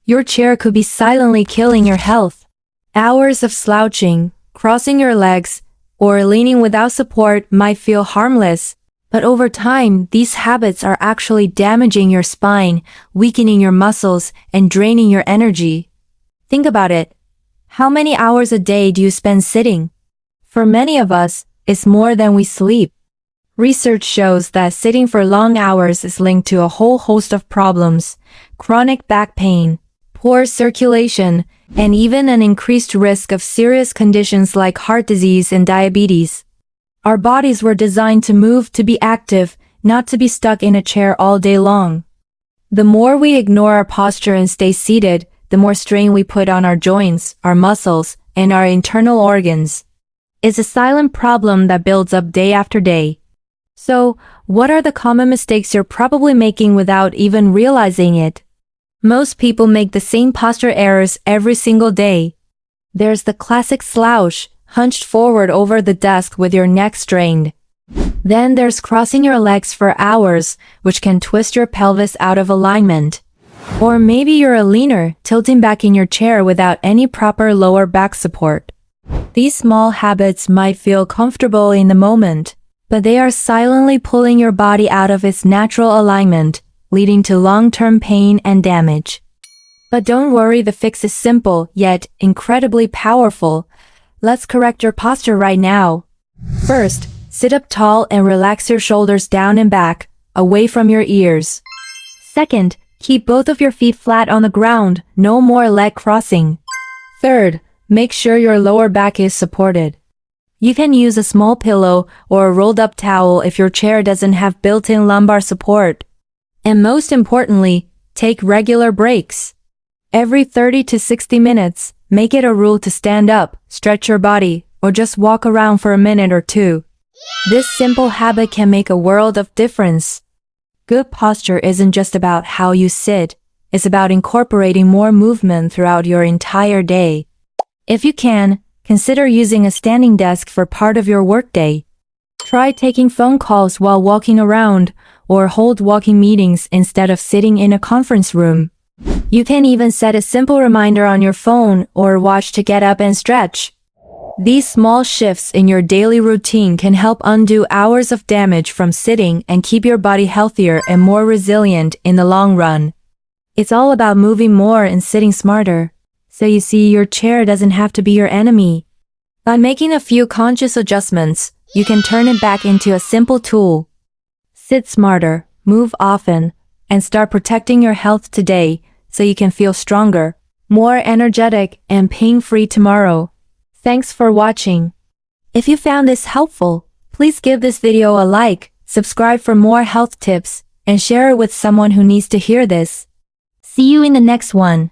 your chair could be silently killing your health. Hours of slouching, crossing your legs, or leaning without support might feel harmless, but over time, these habits are actually damaging your spine, weakening your muscles, and draining your energy. Think about it. How many hours a day do you spend sitting? For many of us, it's more than we sleep. Research shows that sitting for long hours is linked to a whole host of problems: chronic back pain, poor circulation, and even an increased risk of serious conditions like heart disease and diabetes. Our bodies were designed to move, to be active, not to be stuck in a chair all day long. The more we ignore our posture and stay seated, the more strain we put on our joints, our muscles, and our internal organs. It's a silent problem that builds up day after day. So, what are the common mistakes you're probably making without even realizing it? Most people make the same posture errors every single day. There's the classic slouch, hunched forward over the desk with your neck strained. Then there's crossing your legs for hours, which can twist your pelvis out of alignment. Or maybe you're a leaner, tilting back in your chair without any proper lower back support. These small habits might feel comfortable in the moment, but they are silently pulling your body out of its natural alignment, leading to long-term pain and damage. But don't worry, the fix is simple, yet incredibly powerful. Let's correct your posture right now. First, sit up tall and relax your shoulders down and back, away from your ears. Second, keep both of your feet flat on the ground, no more leg crossing. Third, make sure your lower back is supported. You can use a small pillow or a rolled-up towel if your chair doesn't have built-in lumbar support. And most importantly, take regular breaks. Every 30 to 60 minutes, make it a rule to stand up, stretch your body, or just walk around for a minute or two. This simple habit can make a world of difference. Good posture isn't just about how you sit, it's about incorporating more movement throughout your entire day. If you can, consider using a standing desk for part of your workday. Try taking phone calls while walking around, or hold walking meetings instead of sitting in a conference room. You can even set a simple reminder on your phone or watch to get up and stretch. These small shifts in your daily routine can help undo hours of damage from sitting and keep your body healthier and more resilient in the long run. It's all about moving more and sitting smarter. So you see, your chair doesn't have to be your enemy. By making a few conscious adjustments, you can turn it back into a simple tool. Sit smarter, move often, and start protecting your health today so you can feel stronger, more energetic, and pain-free tomorrow. Thanks for watching. If you found this helpful, please give this video a like, subscribe for more health tips, and share it with someone who needs to hear this. See you in the next one.